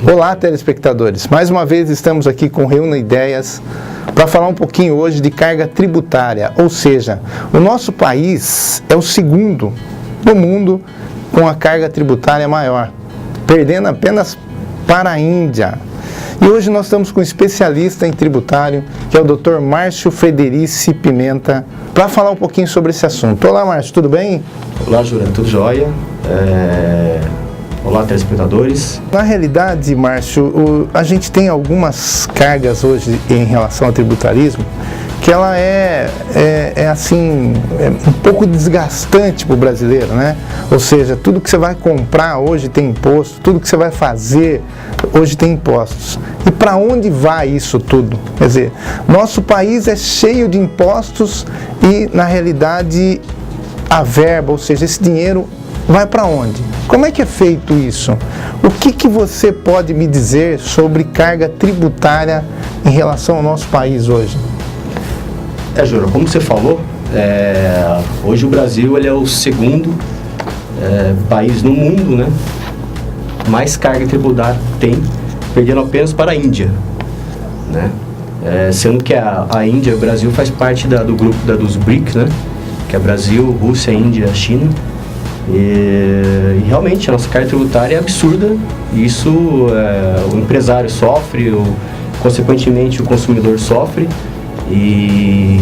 Olá, telespectadores. Mais uma vez estamos aqui com Reúna Ideias para falar um pouquinho hoje de carga tributária, ou seja, o nosso país é o segundo do mundo com a carga tributária maior, perdendo apenas para a Índia. E hoje nós estamos com um especialista em tributário, que é o Dr. Márcio Frederici Pimenta, para falar um pouquinho sobre esse assunto. Olá, Márcio, tudo bem? Olá, Jurandir, tudo jóia? Olá, telespectadores. Na realidade, Márcio, a gente tem algumas cargas hoje em relação ao tributarismo que ela é um pouco desgastante para o brasileiro, né? Ou seja, tudo que você vai comprar hoje tem imposto, tudo que você vai fazer hoje tem impostos. E para onde vai isso tudo? Quer dizer, nosso país é cheio de impostos e, na realidade, a verba, ou seja, esse dinheiro vai para onde? Como é que é feito isso? O que você pode me dizer sobre carga tributária em relação ao nosso país hoje? Júlio, como você falou, hoje o Brasil ele é o segundo país no mundo, né? Mais carga tributária tem, perdendo apenas para a Índia, né? Sendo que a Índia, o Brasil faz parte do grupo dos BRICS, né? Que é Brasil, Rússia, Índia, China. E realmente a nossa carga tributária é absurda. Isso o empresário sofre, consequentemente o consumidor sofre. E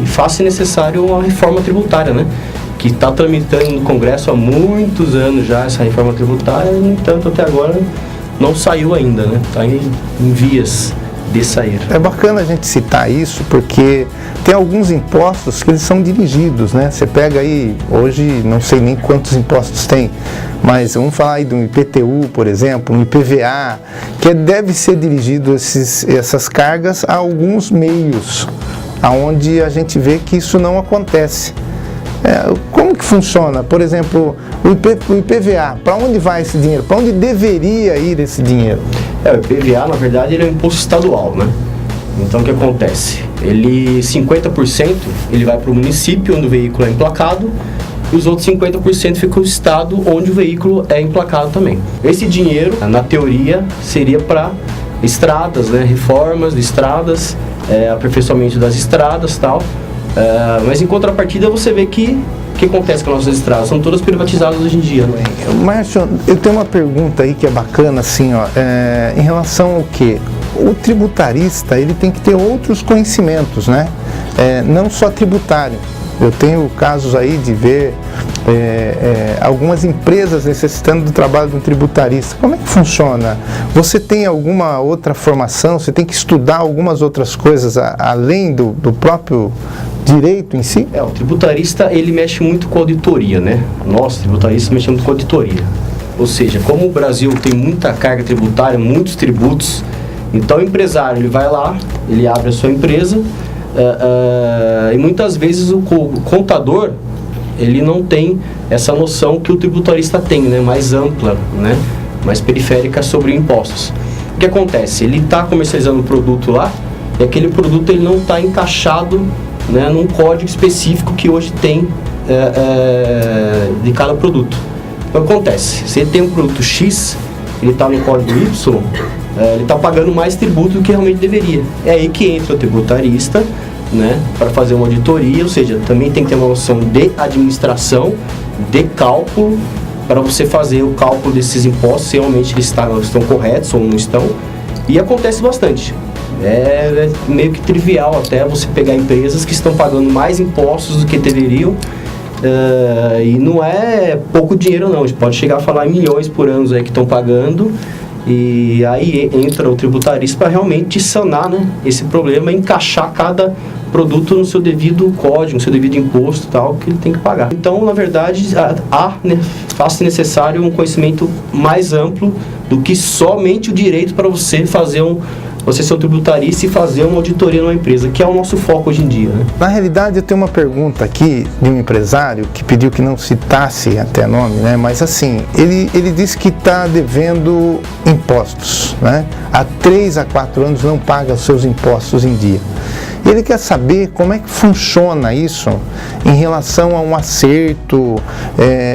faz-se necessário uma reforma tributária, né? Que está tramitando no Congresso há muitos anos já essa reforma tributária, no entanto até agora não saiu ainda, né? Está em vias de sair. É bacana a gente citar isso porque tem alguns impostos que eles são dirigidos, né? Você pega aí, hoje não sei nem quantos impostos tem, mas vamos falar aí do IPTU, por exemplo, um IPVA, que deve ser dirigido essas cargas a alguns meios, aonde a gente vê que isso não acontece. Como que funciona? Por exemplo, o IPVA, para onde vai esse dinheiro? Para onde deveria ir esse dinheiro? O IPVA, na verdade, ele é um imposto estadual, né? Então, o que acontece? 50% ele vai para o município onde o veículo é emplacado e os outros 50% fica no estado onde o veículo é emplacado também. Esse dinheiro, na teoria, seria para estradas, né? Reformas de estradas, aperfeiçoamento das estradas e tal. Mas em contrapartida você vê que o que acontece com as nossas estradas? São todas privatizadas hoje em dia, né? Márcio, eu tenho uma pergunta aí que é bacana, assim, em relação ao quê? O tributarista, ele tem que ter outros conhecimentos, né? Não só tributário. Eu tenho casos aí de ver algumas empresas necessitando do trabalho de um tributarista. Como é que funciona? Você tem alguma outra formação? Você tem que estudar algumas outras coisas além do próprio direito em si? O tributarista, ele mexe muito com auditoria, né? Nós, tributaristas, mexemos muito com auditoria. Ou seja, como o Brasil tem muita carga tributária, muitos tributos, então o empresário, ele vai lá, ele abre a sua empresa, e muitas vezes o contador, ele não tem essa noção que o tributarista tem, né? Mais ampla, né? Mais periférica sobre impostos. O que acontece? Ele está comercializando o produto lá, e aquele produto ele não está encaixado, né, num código específico que hoje tem de cada produto. Então acontece, se ele tem um produto X, ele está no código Y, ele está pagando mais tributo do que realmente deveria. É aí que entra o tributarista, né, para fazer uma auditoria, ou seja, também tem que ter uma noção de administração, de cálculo, para você fazer o cálculo desses impostos, se realmente eles estão corretos ou não estão, e acontece bastante. É meio que trivial até você pegar empresas que estão pagando mais impostos do que deveriam, e não é pouco dinheiro não, a gente pode chegar a falar em milhões por ano aí que estão pagando, e aí entra o tributarista para realmente sanar, né, esse problema, encaixar cada produto no seu devido código, no seu devido imposto tal, que ele tem que pagar. Então, na verdade, faz-se necessário um conhecimento mais amplo do que somente o direito para você você ser um tributarista e fazer uma auditoria numa empresa, que é o nosso foco hoje em dia, né? Na realidade, eu tenho uma pergunta aqui de um empresário que pediu que não citasse até nome, né? Mas assim, ele disse que está devendo impostos, né? Há 3 a 4 anos não paga os seus impostos em dia. Ele quer saber como é que funciona isso em relação a um acerto,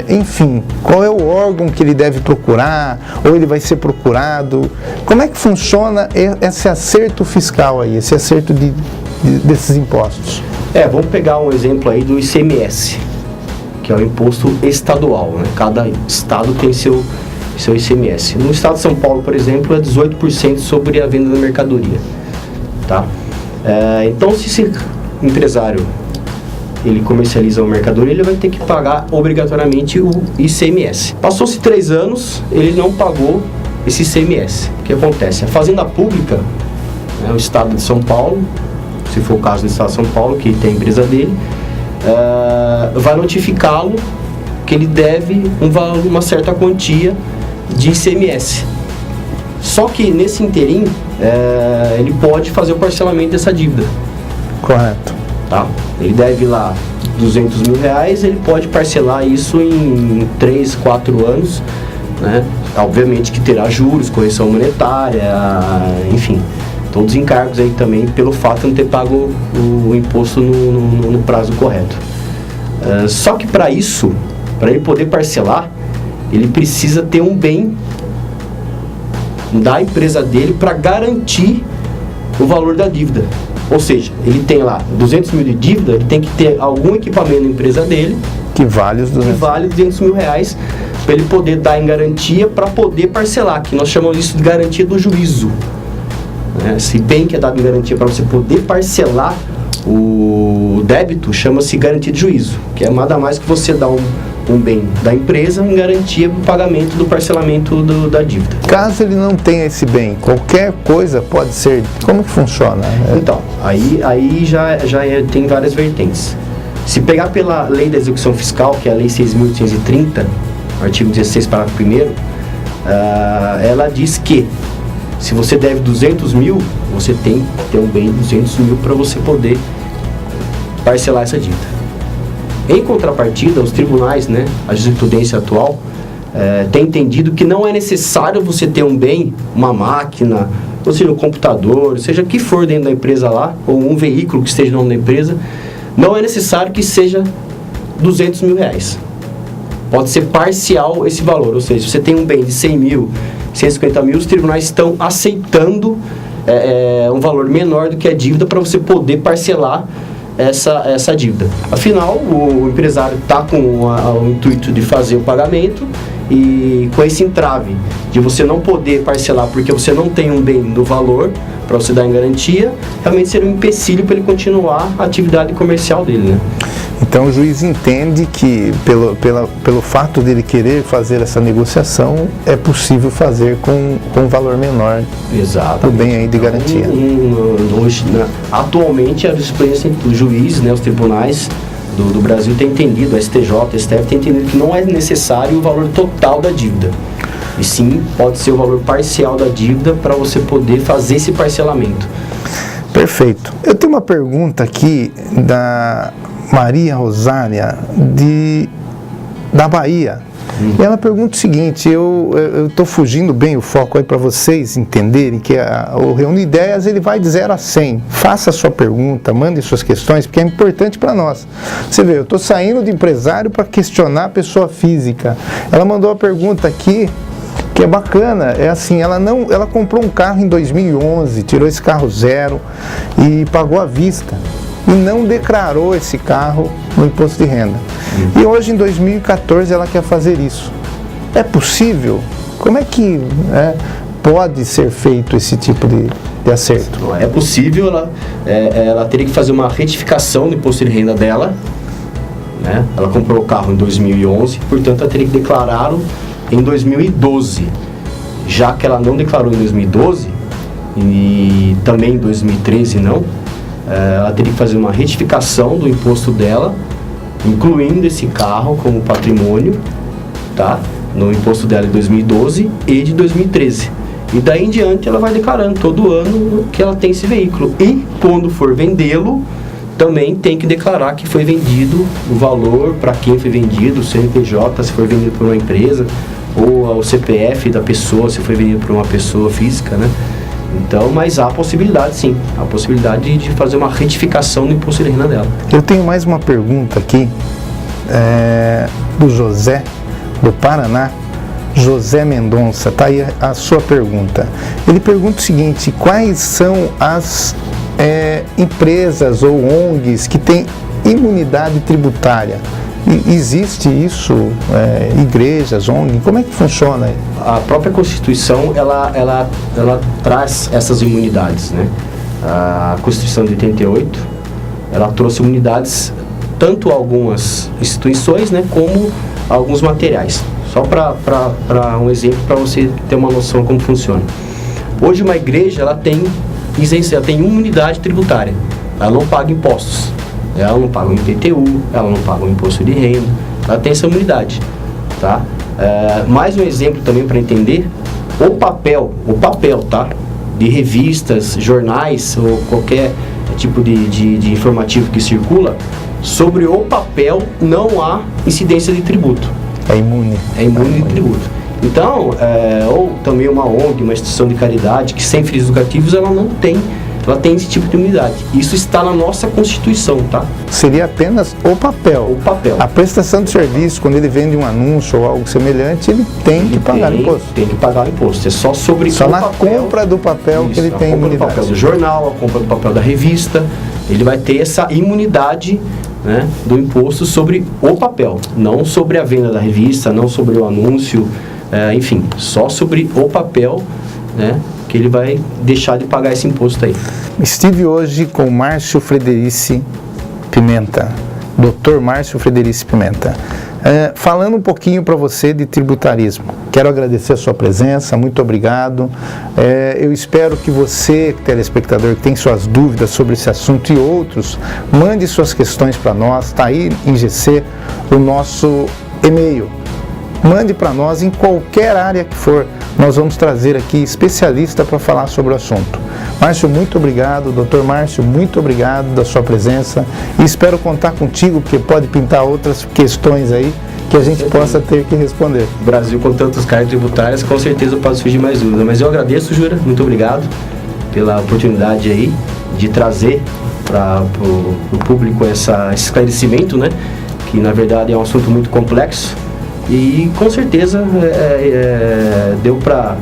enfim, qual é o órgão que ele deve procurar, ou ele vai ser procurado. Como é que funciona esse acerto fiscal aí, esse acerto desses impostos? Vamos pegar um exemplo aí do ICMS, que é o imposto estadual, né? Cada estado tem seu ICMS. No estado de São Paulo, por exemplo, é 18% sobre a venda da mercadoria, tá? Então, se esse empresário ele comercializa uma mercadoria, ele vai ter que pagar obrigatoriamente o ICMS. Passou-se 3 anos, ele não pagou esse ICMS. O que acontece? A Fazenda Pública, né, o estado de São Paulo, se for o caso do estado de São Paulo, que tem a empresa dele, vai notificá-lo que ele deve uma certa quantia de ICMS. Só que nesse interim, ele pode fazer o parcelamento dessa dívida. Correto. Tá? Ele deve lá R$200 mil, ele pode parcelar isso em 3, 4 anos, né? Obviamente que terá juros, correção monetária, enfim, todos os encargos aí também pelo fato de não ter pago o imposto no prazo correto. Só que para isso, para ele poder parcelar, ele precisa ter um bem da empresa dele para garantir o valor da dívida. Ou seja, ele tem lá 200 mil de dívida, ele tem que ter algum equipamento na empresa dele que vale os 200 mil reais para ele poder dar em garantia para poder parcelar, que nós chamamos isso de garantia do juízo. Esse bem que é dado em garantia para você poder parcelar o débito chama-se garantia de juízo, que é nada mais que você dar um bem da empresa em garantia para o pagamento do parcelamento da dívida. Caso ele não tenha esse bem, qualquer coisa pode ser. Como que funciona? Então, aí já tem várias vertentes. Se pegar pela Lei da Execução Fiscal, que é a Lei 6.830, artigo 16, parágrafo 1º, ela diz que se você deve 200 mil, você tem que ter um bem de 200 mil para você poder parcelar essa dívida. Em contrapartida, os tribunais, né, a jurisprudência atual, tem entendido que não é necessário você ter um bem, uma máquina, ou seja, um computador, seja o que for dentro da empresa lá, ou um veículo que esteja no nome da empresa, não é necessário que seja 200 mil reais. Pode ser parcial esse valor, ou seja, se você tem um bem de 100 mil, 150 mil, os tribunais estão aceitando um valor menor do que a dívida para você poder parcelar essa dívida. Afinal, o empresário está com o intuito de fazer o pagamento e com esse entrave de você não poder parcelar porque você não tem um bem do valor para você dar em garantia, realmente seria um empecilho para ele continuar a atividade comercial dele, né? Então o juiz entende que pelo fato dele querer fazer essa negociação, é possível fazer com um valor menor. Exato. O bem aí de garantia. Hoje, atualmente, a jurisprudência do juiz, né, os tribunais do Brasil têm entendido, a STJ, a STF tem entendido que não é necessário o valor total da dívida. E sim, pode ser o valor parcial da dívida para você poder fazer esse parcelamento. Perfeito. Eu tenho uma pergunta aqui da Maria Rosária, da Bahia. E ela pergunta o seguinte, eu estou fugindo bem o foco aí para vocês entenderem que o Reúne Ideias ele vai de 0 a 100. Faça a sua pergunta, mande suas questões, porque é importante para nós. Você vê, eu estou saindo de empresário para questionar a pessoa física. Ela mandou uma pergunta aqui que é bacana, é assim, ela comprou um carro em 2011, tirou esse carro zero e pagou à vista. E não declarou esse carro no imposto de renda. E hoje, em 2014, ela quer fazer isso. É possível? Como é que pode ser feito esse tipo de acerto? É possível, ela teria que fazer uma retificação do imposto de renda dela, né? Ela comprou o carro em 2011, portanto, ela teria que declará-lo em 2012. Já que ela não declarou em 2012, e também em 2013 não, ela teria que fazer uma retificação do imposto dela, incluindo esse carro como patrimônio, tá? No imposto dela de 2012 e de 2013. E daí em diante ela vai declarando todo ano que ela tem esse veículo. E quando for vendê-lo, também tem que declarar que foi vendido o valor, para quem foi vendido, o CNPJ, se foi vendido por uma empresa, ou o CPF da pessoa, se foi vendido por uma pessoa física, né? Então, mas há a possibilidade, sim, há a possibilidade de fazer uma retificação do imposto de renda dela. Eu tenho mais uma pergunta aqui, do José, do Paraná. José Mendonça, tá aí a sua pergunta. Ele pergunta o seguinte: quais são as empresas ou ONGs que têm imunidade tributária? Existe isso? Igrejas, ONG? Como é que funciona? A própria Constituição, ela traz essas imunidades, né? A Constituição de 88, ela trouxe imunidades tanto a algumas instituições, né, como a alguns materiais. Só para um exemplo, para você ter uma noção de como funciona. Hoje uma igreja, ela tem isenção, ela tem imunidade tributária. Ela não paga impostos. Ela não paga o IPTU, ela não paga o imposto de renda, ela tem essa imunidade, tá? Mais um exemplo também para entender: o papel, tá? De revistas, jornais ou qualquer tipo de informativo que circula, sobre o papel não há incidência de tributo. É imune. É imune de tributo. Então, ou também uma ONG, uma instituição de caridade, que sem fins lucrativos, ela tem esse tipo de imunidade. Isso está na nossa Constituição, tá? Seria apenas o papel. O papel. A prestação de serviço, quando ele vende um anúncio ou algo semelhante, ele tem que pagar imposto. Tem que pagar imposto. É só sobre só o na papel. Compra do papel. Isso, que ele tem imunidade. A compra do papel do jornal, a compra do papel da revista, ele vai ter essa imunidade, né, do imposto sobre o papel, não sobre a venda da revista, não sobre o anúncio, enfim, só sobre o papel, né, que ele vai deixar de pagar esse imposto aí. Estive hoje com o Márcio Frederici Pimenta, Dr. Márcio Frederici Pimenta, falando um pouquinho para você de tributarismo. Quero agradecer a sua presença, muito obrigado. Eu espero que você, telespectador, que tem suas dúvidas sobre esse assunto e outros, mande suas questões para nós. Está aí em GC o nosso e-mail. Mande para nós em qualquer área que for. Nós vamos trazer aqui especialista para falar sobre o assunto. Márcio, muito obrigado. Dr. Márcio, muito obrigado da sua presença. E espero contar contigo, porque pode pintar outras questões aí que a gente possa ter que responder. O Brasil, com tantas cargas tributárias, com certeza pode surgir mais dúvidas. Mas eu agradeço, Jura. Muito obrigado pela oportunidade aí de trazer para o público esse esclarecimento, né? Que, na verdade, é um assunto muito complexo. E com certeza deu para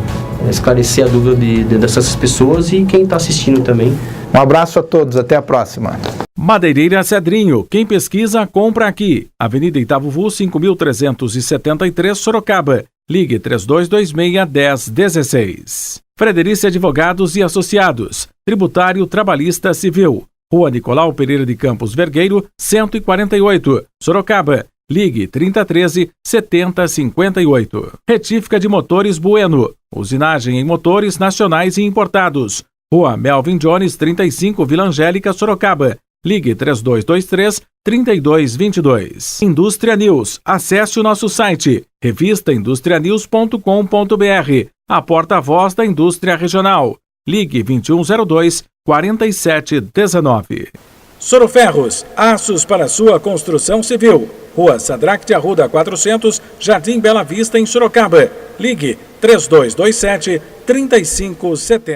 esclarecer a dúvida dessas pessoas e quem está assistindo também. Um abraço a todos, até a próxima. Madeireira Cedrinho, quem pesquisa, compra aqui. Avenida Itavuvu, 5.373, Sorocaba. Ligue 3226-1016. Frederici Advogados e Associados, Tributário, Trabalhista, Civil. Rua Nicolau Pereira de Campos Vergueiro, 148, Sorocaba. Ligue 3013-7058. Retífica de Motores Bueno. Usinagem em motores nacionais e importados. Rua Melvin Jones, 35, Vila Angélica, Sorocaba. Ligue 3223-3222. Indústria News. Acesse o nosso site revistaindustrianews.com.br. A porta-voz da indústria regional. Ligue 2102-4719. Soroferros, aços para sua construção civil. Rua Sadraque de Arruda 400, Jardim Bela Vista, em Sorocaba. Ligue 3227-3570.